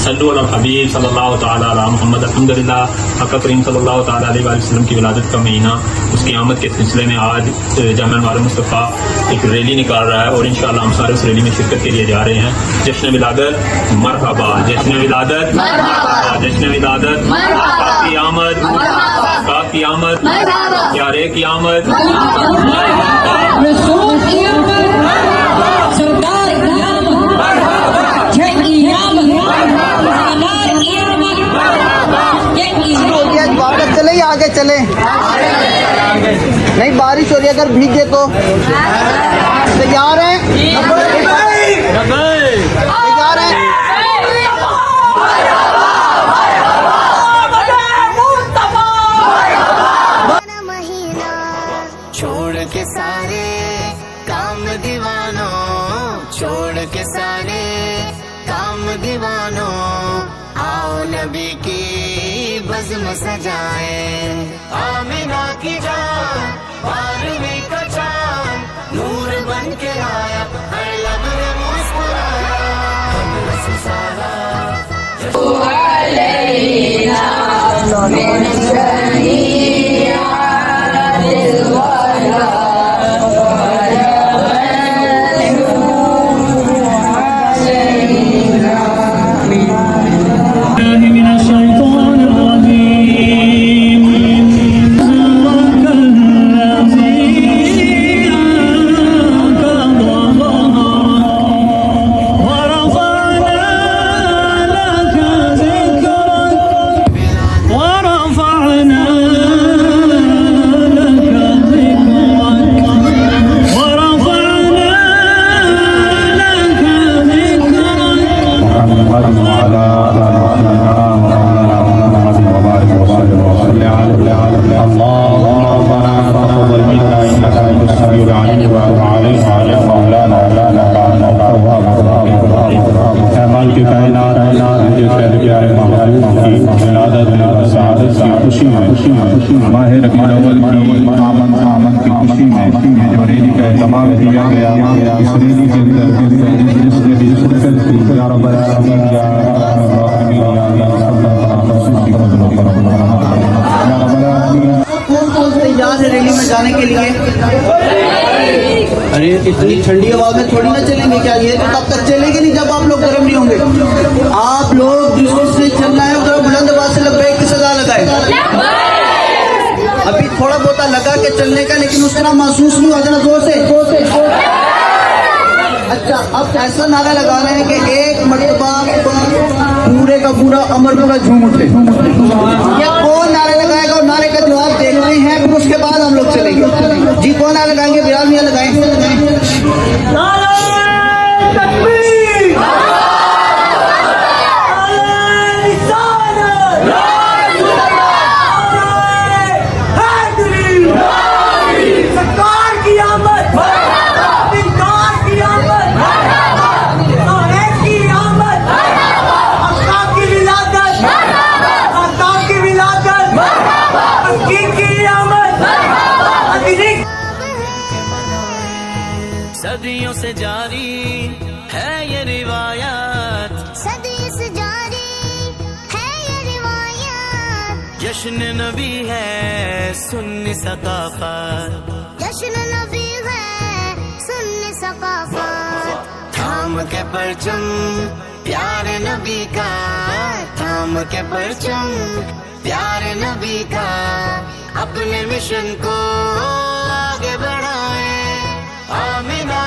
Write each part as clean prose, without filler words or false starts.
सल्लु अला हबीब सल्लल्लाहु तआला अला मुहम्मद। अल्हम्दुलिल्लाह हक़ करीम सल्लल्लाहु तआला अलैहि वसल्लम की विलादत का महीना, उसकी आमद के सिलसिले में आज जामिया अनवार मुस्तफ़ा एक रैली निकाल रहा है और इंशाअल्लाह हम सारे उस रैली में शिरकत के लिए जा रहे हैं। जश्न विलादत मरहबा, जश्न विलादत मरहबा, जश्न विलादत आका की आमद, आका की आमद, प्यारे की आमद, चले या आगे चले? नहीं, बारिश हो रही है, अगर भीगे तो तैयार है? तैयार है? छोड़ के सारे काम दीवानों, छोड़ के सारे काम दीवानों, आओ नबी की बज़्म सजाए। आमिना की जान, बारहवीं का चांद, नूर बन के आया, हर लम्हे मुस्कुराया। हमरस सारा रैली में जाने के लिए। अरे इतनी ठंडी हवा में थोड़ी ना चलेंगे क्या? ये तो तब तक चलेंगे नहीं जब आप लोग गर्म नहीं होंगे। आप लोग जिसको से चलना है उधर बुलंद आवाज से लब्बैक की सदा लगाए। अभी थोड़ा बहुत लगा के चलने का, लेकिन उस तरह महसूस नहीं होता ना जोर से। अच्छा, अब ऐसा नारा लगा रहे हैं कि एक मरतबा पूरे का पूरा अमर पूरा झूम उठे। ये कौन नारा लगाएगा और नारे का जवाब देख रहे हैं, फिर उसके बाद हम लोग चलेंगे। जी कौन नारा लगाएंगे? बिलाल मियां लगाएंगे। सदियों से जारी है ये रिवायत, सदियों से जारी है ये रिवायत। जश्न नबी है सुन्नी सकाफत, जश्न नबी है सुन्नी सकाफत। थाम के परचम प्यारे नबी का, थाम के परचम प्यारे नबी का, अपने मिशन को आगे बढ़ाए। आमिना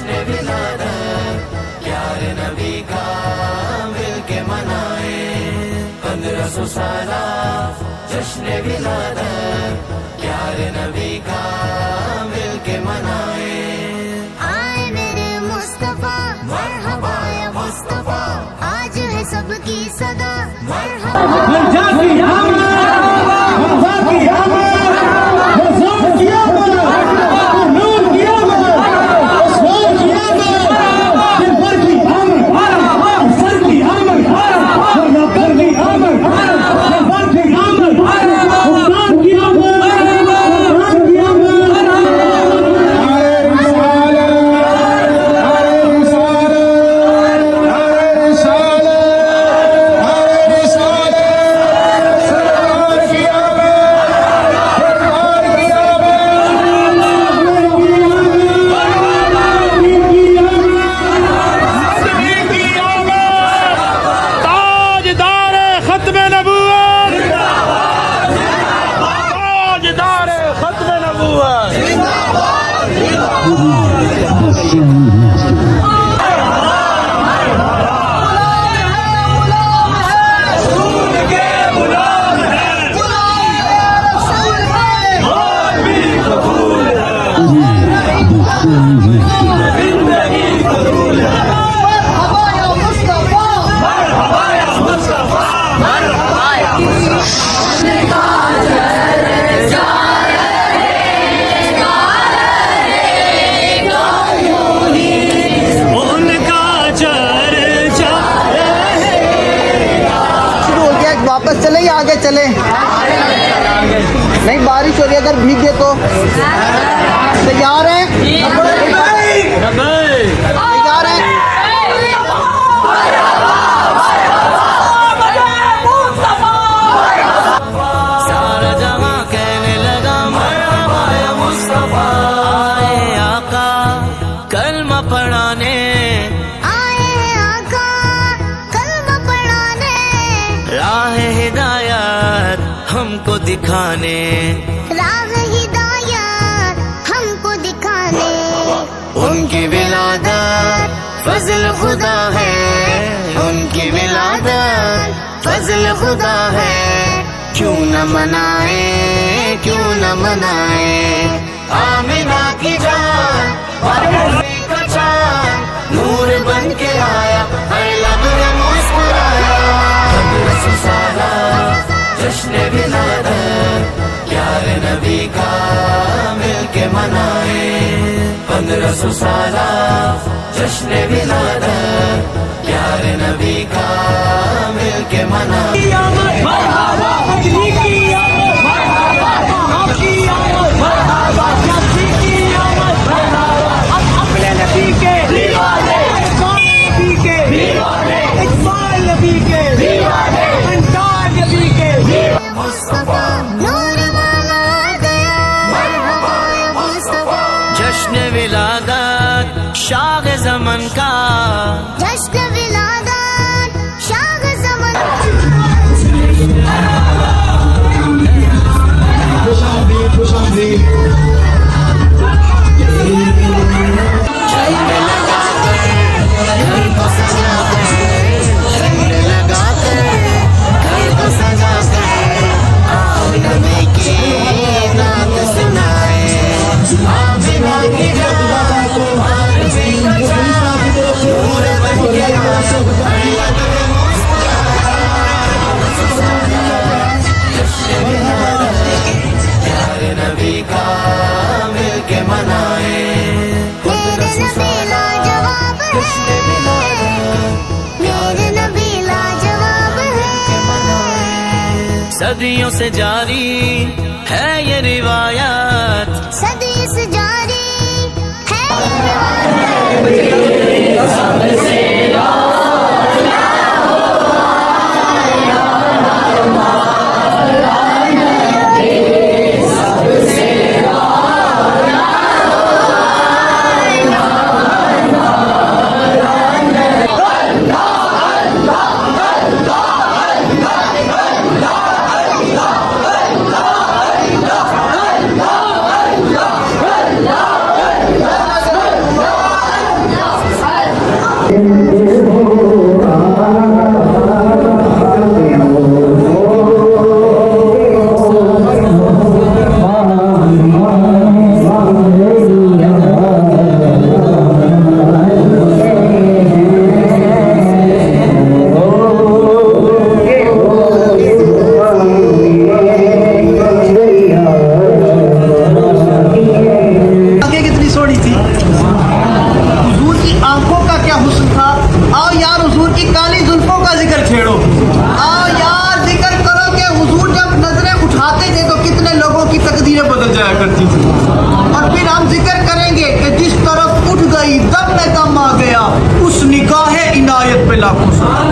जश्न विलादत प्यारे नबी का मिल के मनाए 1500 साला जश्न विलादत प्यारे नबी का मिल के मनाए आए मेरे मुस्तफा मरहबा या मुस्तफा आज है सबकी सदा मरहबा वापस चले या आगे चले? नहीं, बारिश हो रही है, अगर भीग गए तो तैयार है? तैयार है? सारा जहां कहने लगा मरहबा या मुस्तफा आए आका कलमा पढ़ाने आए हैं आका कलमा पढ़ाने राह हिदायत हमको दिखाने राह हिदायत हमको दिखाने उनकी विलादत फजल खुदा है उनकी विलादत फजल खुदा है क्यों न मनाए क्यों न मनाए आमिना की जान और नबी का चांद नूर बन के आया हर लब में मुस्कुराया 1500 साला जश्न विलादत प्यारे नबी का मिल के मनाए 1500 साला जश्न विलादत प्यारे नबी का मिल के मनाए मुस्तफा नूर वाला आ गया मरहबा या मुस्तफा जश्न विलादत शाह ज़मन का जश्न विलादत शाह ज़मन नबी का मिल के मनाए मेरे नबी लाजवाब है मेरे नबी लाजवाब है सदियों से जारी है ये रिवायत सदी से जारी क्या हुस्न था। आओ यार हुजूर की काली जुल्फों का जिक्र छेड़ो। आओ यार जिक्र करो कि हुजूर जब नजरें उठाते थे तो कितने लोगों की तकदीरें बदल जाया करती थी। और फिर हम जिक्र करेंगे कि जिस तरफ उठ गई दम में दम आ गया, उस निगाहे इनायत पे लाखों सलाम।